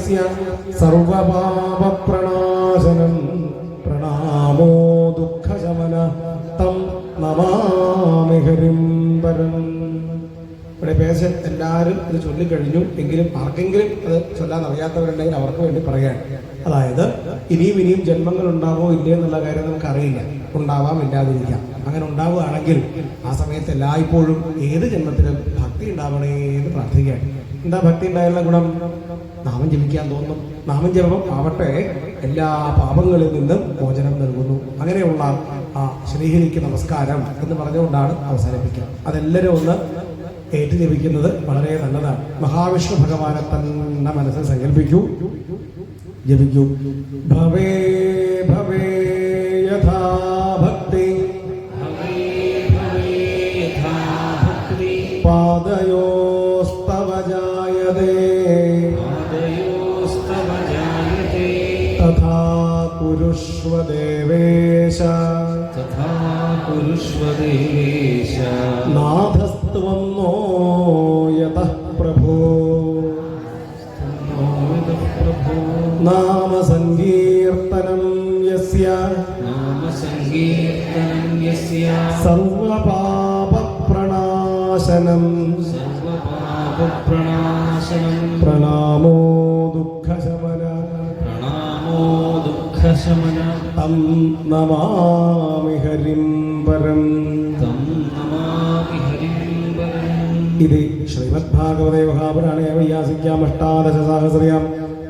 യസ്യ സർവപാപപ്രണാശനം പ്രണാമോ ദുഃഖശമന തം നമാമി ഹരിം പരം. ഇവിടെ പേശൻ എല്ലാവരും ഇത് ചൊല്ലിക്കഴിഞ്ഞു. എങ്കിലും ആർക്കെങ്കിലും അത് ചൊല്ലാൻ അറിയാത്തവരുണ്ടെങ്കിൽ അവർക്ക് വേണ്ടി പറയാൻ. അതായത് ഇനിയും ജന്മങ്ങൾ ഉണ്ടാവോ ഇല്ലേ എന്നുള്ള കാര്യം നമുക്കറിയില്ല. ഉണ്ടാവാം, ഇല്ലാതിരിക്കാം. അങ്ങനെ ഉണ്ടാവുകയാണെങ്കിൽ ആ സമയത്ത് എല്ലായ്പ്പോഴും ഏത് ജന്മത്തിലും ഭക്തി ഉണ്ടാവണേ എന്ന് പ്രാർത്ഥിക്കാൻ. എന്താ ഭക്തി ഉണ്ടായുള്ള ഗുണം? നാമം ജപിക്കാൻ തോന്നും. നാമം ജപം ആവട്ടെ എല്ലാ പാപങ്ങളിൽ നിന്നും മോചനം നൽകുന്നു. അങ്ങനെയുള്ള ആ ശ്രീഹരിക്ക് നമസ്കാരം എന്ന് പറഞ്ഞുകൊണ്ടാണ് അവസാനിപ്പിക്കുക. അതെല്ലാവരും ഒന്ന് ഏറ്റു ജപിക്കുന്നത് വളരെ നല്ലതാണ്. മഹാവിഷ്ണു ഭഗവാനെ തന്നെ മനസ്സിൽ സങ്കല്പിക്കൂ, ജപിക്കൂ. ഭവേ ഭവേ യഥാ ഭക്തി പാദയോസ്തവ ജായതേ തഥാ കുരുഷ്വ ദേവേശ നാഥസ്ത്വം നോ യതഃ പ്രഭോ നാമ സങ്കീർത്തനം യസ്യ സർവപാപപ്രണാശനം പ്രണാമോ ദുഃഖശമന തം നമാമി ഹരിം പരം. ഇത് ശ്രീമദ്ഭാഗവതേ മഹാപുരാണേ വൈയാസിക്യാം അഷ്ടാദശസഹസ്രയാം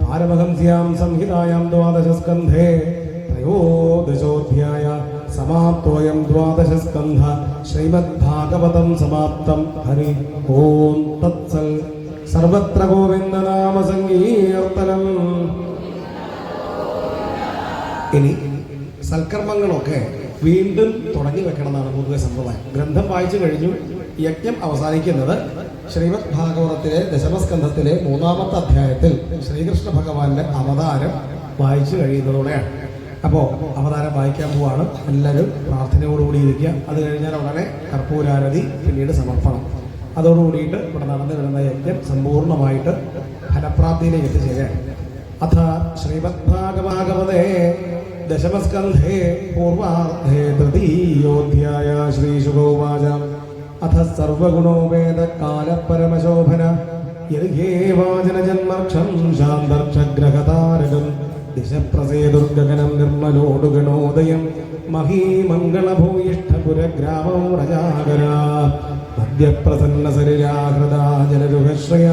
പാരമഹംസ്യാം സംഹിതായാം ദ്വാദശസ്കന്ധേ ത്രയോദശോധ്യായ സമാപ്തോയം ദ്വാദശസ്കന്ധ ശ്രീമദ്ഭാഗവതം സമാപ്തം. ഹരി ഓം തത്സൽ. സർവത്ര ഗോവിന്ദനാമ സങ്കീർത്തനം. ഇനി സൽക്കർമ്മങ്ങളൊക്കെ വീണ്ടും തുടങ്ങി വെക്കണമെന്നാണ് പൊതുവെ സമ്പ്രദായം. ഗ്രന്ഥം വായിച്ചു കഴിഞ്ഞു. യജ്ഞം അവസാനിക്കുന്നത് ശ്രീമദ് ഭാഗവതത്തിലെ ദശമസ്കന്ധത്തിലെ 3-ാമത്തെ അധ്യായത്തിൽ ശ്രീകൃഷ്ണ ഭഗവാന്റെ അവതാരം വായിച്ചു കഴിയുന്നതോടെയാണ്. അപ്പോൾ അവതാരം വായിക്കാൻ പോവാണ്. എല്ലാവരും പ്രാർത്ഥനയോടുകൂടി ഇരിക്കുക. അത് കഴിഞ്ഞാൽ ഉടനെ കർപ്പൂരാരതി, പിന്നീട് സമർപ്പണം. അതോടുകൂടിയിട്ട് ഇവിടെ നടന്നു വരുന്ന യജ്ഞം സമ്പൂർണ്ണമായിട്ട് ഫലപ്രാപ്തിയിലേക്ക് എത്തിച്ചേരാണ്. അഥ ശ്രീമദ്ഭാഗവതേ ദശമസ്കന്ധേ പൂർവാർദ്ധേ തൃതീയോധ്യായ ശ്രീശുകോവാച അഥ സർവഗുണോ വേദകാലപരമശോഭന യർഘേവാചനജന്മർക്ഷം ശാന്തർക്ഷഗ്രഹതാരകം ദിശപ്രസേതുർഗഗനം നിർമ്മലോടുഗണോദയം മഹീമംഗളഭൂയിഷ്ഠപുരഗ്രാമം രജാകരാ മധ്യപ്രസന്നസരിരാഹൃദാ ജലരുഹശ്രയ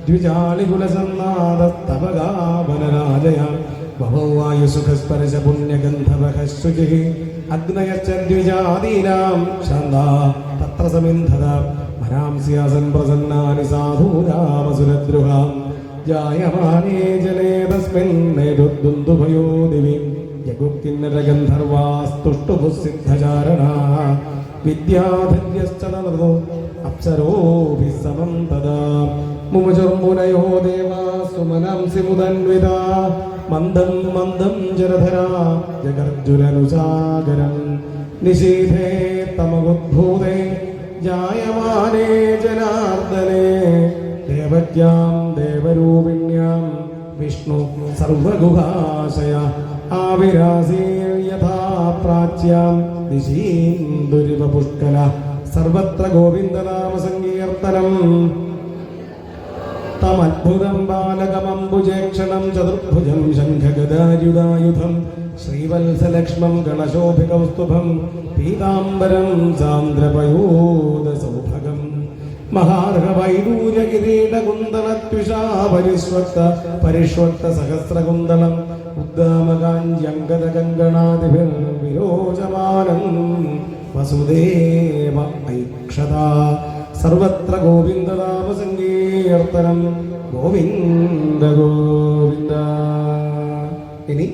ദ്വിജാളികുലസന്നാദസ്തവഗാവനരാജയ ബഹുവായുസുഖസ്പർശ പുണ്യഗന്ധവഹശുചിഃ അഗ്നയശ്ച ദ്വിജാദീനാം ശാന്താ തത്ര സമിന്ധത മനാംസ്യാസൻ പ്രസന്നാനി സാധൂരാമസുരദ്രുഹാം ജായമാനേ ജനേ തസ്മിന്നേതുദ്ദുന്ദുഭയോ ദിവി ജഗുക്കിന്നരഗന്ധർവാസ്തുഷ്ടുഭുസിദ്ധചാരണാ വിദ്യാധര്യശ്ച നൃതോ അപ്സരോഭിः സമം തദാ മുമുചുർമുനയോ ദേവാ സുമനാംസി മുദന്വിതാ മന്ദം മന്ദം ജലധരാ ജഗർജുരനുസാഗരം നിശീഥേ തമഗുദ്ഭൂതേ ജായമാനേ ജനാർദ്ദനേ ദേവജ്ഞാം ദേവരൂപിണ്യാം വിഷ്ണു സർവഗുഹാശയ ആവിരാസീർ യഥാ പ്രാച്യാം ദിശീന്ദുരിവ പുഷ്കല സർവത്ര ഗോവിന്ദനാമ സങ്കീർത്തനം. തമദ്ഭുതം ബാലകമംബുജേക്ഷണം ചതുർഭുജം ശംഖഗദായുധായുധം ശ്രീവത്സലക്ഷ്മം ഗണശോഭികൗസ്തുഭം പീതാംബരം സാന്ദ്രപയോദസൗഭഗം മഹാർഹവൈഡൂര്യകിരീടകുന്തളത്വിഷാ പരിഷ്വക്ത സഹസ്രകുന്തളം ഉദ്ദാമകാഞ്ജംഗദകങ്കണാദിഭിർ വിരോചമാനം വസുദേവ ഐക്ഷതാ സർവത്ര ഗോവിന്ദനാമ സങ്കീർത്തനം. ഗോവിന്ദ ഗോവിന്ദ. ഇനി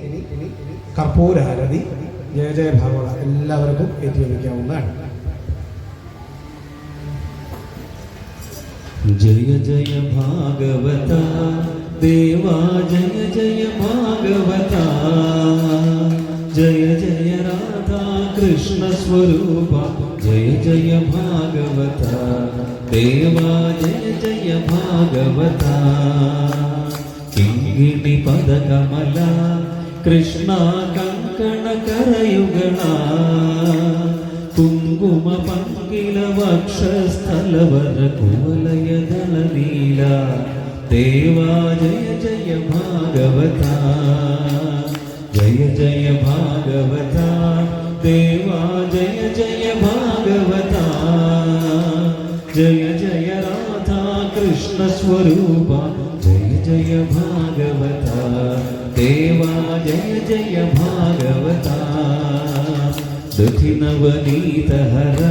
കർപ്പൂരാരതി ജയ ജയ ഭാഗവത എല്ലാവർക്കും ഏറ്റുവയ്ക്കാവുന്നതാണ്. ജയ ജയ ഭാഗവത ദേവാ ജയ ജയ ഭാഗവത ജയ ജയ രാധാ കൃഷ്ണ സ്വരൂപ ജയ ജയ ഭാഗവത ദേവാ ജയ ജയ ഭാഗവത. ರೋಹಿಣಿ ಪದ ಕಮಲ ಕೃಷ್ಣ ಕಂಕಣ ಕರಯುಗಳ ಕುಂಕುಮ ಪಂಕಿಲ ವಕ್ಷಸ್ಥಲವರ ಕುವಲಯದಲ ನೀಲ ದೇವಾ ಜಯ ಜಯ ಭಾಗವತ ಜಯ ಜಯ ಭಾಗವತ ದೇವಾ ಜಯ ಜಯ ಭಾಗವತ ಜಯ ಜಯ ರಾಧಾ ಕೃಷ್ಣ ಸ್ವರೂಪ ಜಯ ಜಯ ಭಾಗವತ ದೇವಾ ಜಯ ಜಯ ಭಾಗವತ ದಧಿನವನೀತ ಹರ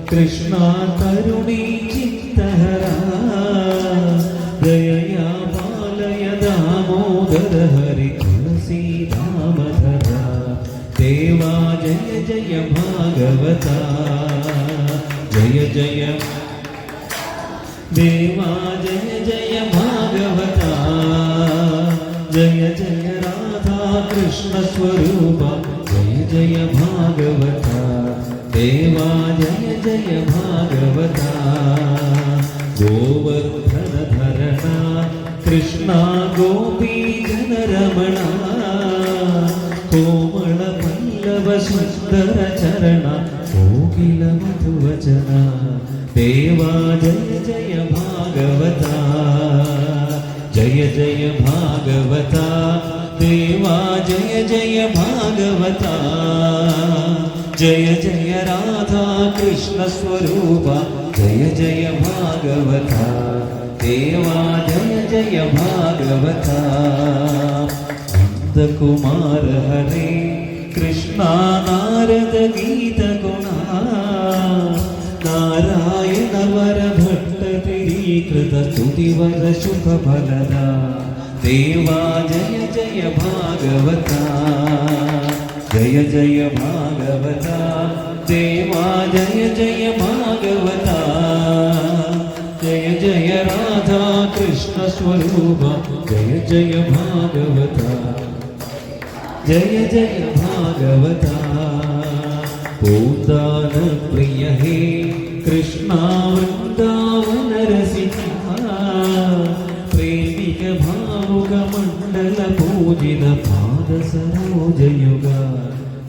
ಕೃಷ್ಣ ಕರುಣೀ ಚಿತ್ತಹರ ದಯಯ ಪಾಲಯ ದಾಮೋದರ ಹರಿ ತುಳಸಿ ದಾಮಧರ ದೇವಾ ಜಯ ಜಯ ಭಾಗವತ ಜಯ ಜಯ ದೇವಾ ಜಯ ಜಯ ಭಾಗವತ ಜಯ ಜಯ ರಾಧಾ ಕೃಷ್ಣ ಸ್ವರೂಪ ಜಯ ಜಯ ಭಾಗವತ ದೇವಾ ಜಯ ಜಯ ಭಾಗವತ ಗೋವರ್ಧನ ಧರಣ ಕೃಷ್ಣ ಗೋಪೀ ಜನರಮಣ ಕೋಮಳ ಪಲ್ಲವ ಸುಂದರ ಚರಣ ಕೋಕಿಲ ಮಧುವಚನ ದೇವಾ ಜಯ ಜಯ ಭಾಗವತ ಜಯ ಜಯ ಭಾಗವತ ದೇವಾ ಜಯ ಜಯ ಭಾಗವತ ಜಯ ಜಯ ರಾಧಾ ಕೃಷ್ಣ ಸ್ವರೂಪ ಜಯ ಜಯ ಭಾಗವತ ದೇವಾ ಜಯ ಜಯ ಭಾಗವತ ಕುಮಾರ ಹರೇ ಕೃಷ್ಣ ನಾರದ ಗೀತ ಗುಣ ನಾರಾಯಣ ವರ ಭಟ್ಟ ತಿರೀಕೃತ ಸ್ತುತಿವರ ಶುಭ ಫಲದ ದೇವಾ ಜಯ ಜಯ ಭಾಗವತ ಜಯ ಜಯ ಭಾಗವತ ದೇವಾ ಜಯ ಜಯ ಭಾಗವತ ಜಯ ಜಯ ರಾಧಾ ಕೃಷ್ಣ ಸ್ವರೂಪ ಜಯ ಜಯ ಭಾಗವತ ಜಯ ಜಯ ಭಾಗವತ ಭೂತಾನ ಪ್ರಿಯ ಹೇ ಕೃಷ್ಣ ವೃಂದಾವನ ರಸಿಕ ಪ್ರೇಮಿಕ ಭಾವುಕ ಮಂಡಲ ಪೂಜಿತ ಪಾದ ಸರೋಜಯುಗ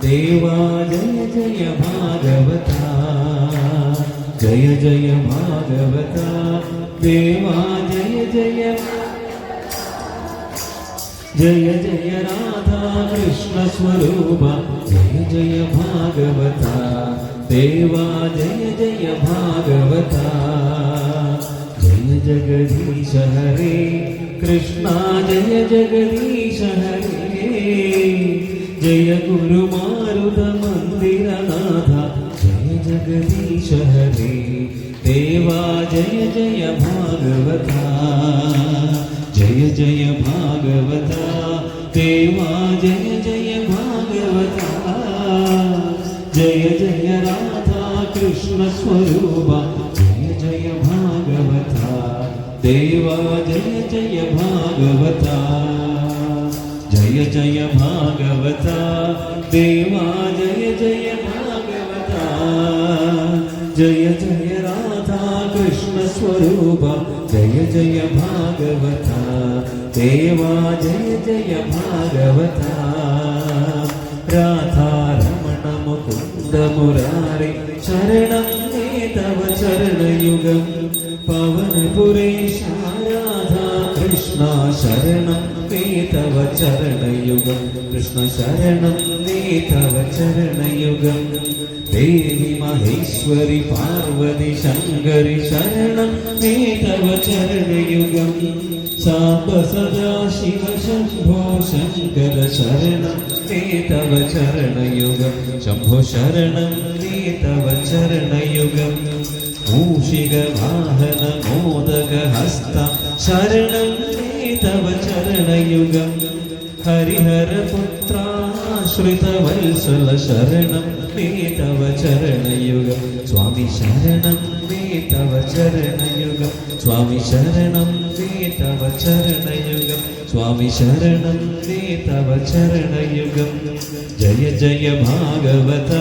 ದೇವಾ ಜಯ ಜಯ ಭಾಗವತ ಜಯ ಜಯ ಭಾಗವತ ದೇವಾ ಜಯ ಜಯ ಜಯ ಜಯ ರಾಧಾ ಕೃಷ್ಣ ಸ್ವರೂಪ ಜಯ ಜಯ ಭಾಗವತ ದೇವಾ ಜಯ ಜಯ ಭಾಗವತ ಜಯ ಜಗದೀಶ ಹರೇ ಕೃಷ್ಣ ಜಯ ಜಗದೀಶ ಹರೇ ಜಯ ಗುರು ಮಾರುತ ಮಂದಿರನಾಥ ಜಯ ಜಗದೀಶ ಹರೇ ದೇವಾ ಜಯ ಜಯ ಭಾಗವತ ಜಯ ಜಯ ಭಾಗವತ ದೇವಾ ಜಯ ಜಯ ಭಾಗವತ ಜಯ ಜಯ ರಾಧಾ ಕೃಷ್ಣ ಸ್ವರೂಪ ಜಯ ಜಯ ಭಾಗವತ ದೇವಾ ಜಯ ಜಯ ಭಾಗವತ ಜಯ ಜಯ ಭಾಗವತ ದೇವಾ ಜಯ ಜಯ ಭಾಗವತ ಜಯ ಜಯ ರಾಧಾ ಕೃಷ್ಣ ಸ್ವರೂಪ ಜಯ ಜಯ ಭಾಗವತ ದೇವಾ ಜಯ ಜಯ ಭಾಗವತ ರಾಧಾ ರಮಣ ಮುಕುಂದ ಮುರಾರಿ ಶರಣಂ ಮೇ ತವ ಚರಣಯುಗಂ ಪವನ ಪುರೇಶ ರಾಧಾ ಕೃಷ್ಣ ಶರಣಂ ಮೇ ತವ ಚರಣಯುಗಂ ಕೃಷ್ಣ ಶರಣಂ ಮೇ ತವ ಚರಣಯುಗಂ ದೇವಿ ಮಹೇಶ್ವರಿ ಪಾರ್ವತಿ ಶಂಕರಿ ಶರಣಂ ಮೇ ತವ ಚರಣಯುಗಂ ಸಾಂಬ ಸದಾ ಶಿವ ಶಂಭೋ ಶಂಕರ ಶರಣಂ ಮೇ ತವ ಚರಣಯುಗಂ ಶಂಭೋ ಶರಣಂ ಮೇ ತವ ಚರಣಯುಗಂ ಮೂಷಿಕ ವಾಹನ ಮೋದಕ ಹಸ್ತ ಶರಣಂ ಮೇ ತವ ಚರಣಯುಗಂ ಹರಿಹರ ಪುತ್ರಾಶ್ರಿತ ವತ್ಸಲ ಶರಣಂ ಮೇ ತವ ಚರಣಯುಗಂ ಸ್ವಾಮಿ ಶರಣಂ ಮೇ ತವ ಚರಣಯುಗಂ ಸ್ವಾಮಿ ಶರಣಂ ಮೇ ತವ ಚರಣಯುಗಂ ಸ್ವಾಮಿ ಶರಣಂ ಮೇ ತವ ಚರಣಯುಗಂ ಜಯ ಜಯ ಭಾಗವತ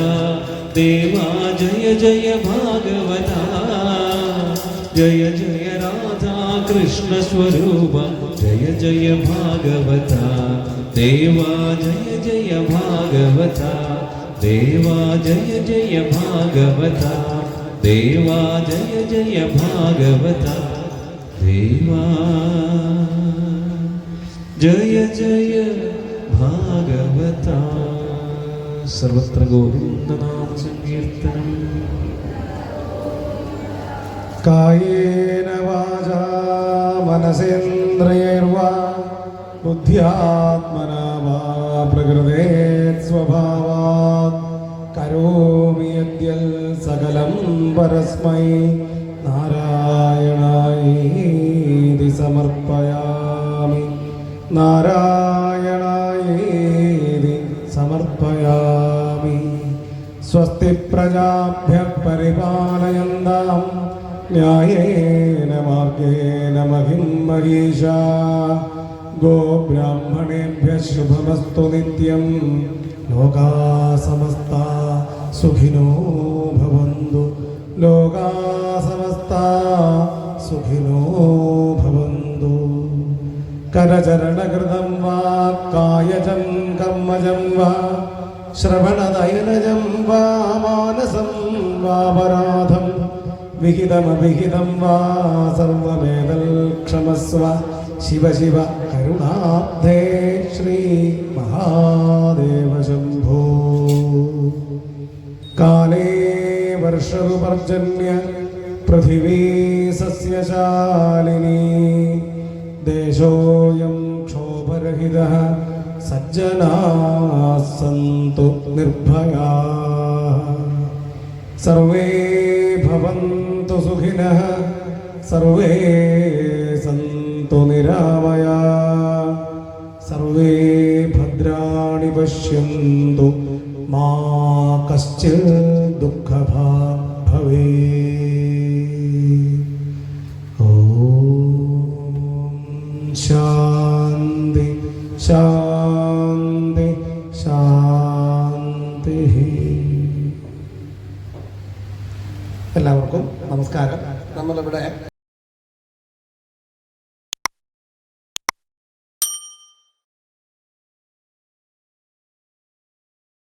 ದೇವಾ ಜಯ ಜಯ ಭಾಗವತ ಜಯ ಜಯ ರಾಧಾ കൃഷ്ണ സ്വരൂപ ജയ ജയ ഭാഗവത ദേവാ ജയ ജയ ഭാഗവത ദേവാ ജയ ജയ ഭാഗവത ദേവാ ജയ ജയ ഭാഗവത ദേവാ ജയ ജയ ഭാഗവത. സർവത്ര ഗോവിന്ദനാമ സങ്കീർത്തനം. കായേന വാചാ മനസേന്ദ്രിയൈർവാ ബുദ്ധ്യാത്മനാ വാ പ്രകൃതേ സ്വഭാവാത് കരോമി യദ്യൽ സകലം പരസ്മൈ നാരായണായേതി സമർപ്പയാമി നാരായണായേതി സമർപ്പയാമി. സ്വസ്തി പ്രജാഭ്യഃ പരിപാലയന്താം ന്യായേന മാർഗേണ മഹിം മഹീഷാഃ ഗോബ്രാഹ്മണേഭ്യഃ ശുഭമസ്തു നിത്യം. ലോകാഃ സമസ്താഃ സുഖിനോ ഭവന്തു. ലോകാഃ സമസ്താഃ സുഖിനോ ഭവന്തു. കരചരണകൃതം വാ കായജം കർമ്മജം വാ ശ്രവണനയനജം വാ മാനസം വാപരാധം വിഹിതമവിഹിതം വാ സർവമേതൽ ക്ഷമസ്വ. ശിവ ശിവ കരുണാബ്ധേ ശ്രീ മഹാദേവ ശംഭോ. കാലേ വർഷരുപർജന്യ പൃഥിവീ സസ്യശാലിനീ ദേശോയം ക്ഷോഭരഹിതഃ സജ്ജനാഃ സന്തു നിർഭയാഃ. സർവേ ഭവന്തു സുഖിനഃ സർവേ സന്തു നിരാമയാഃ. സർവേ ഭദ്രാണി പശ്യന്തു മാ കശ്ചിത് ദുഃഖഭാഗ് ഭവേത്. ശാന്തി ശാന്തി ശാന്തി. എല്ലാവർക്കും നമസ്കാരം. നമ്മളിവിടെ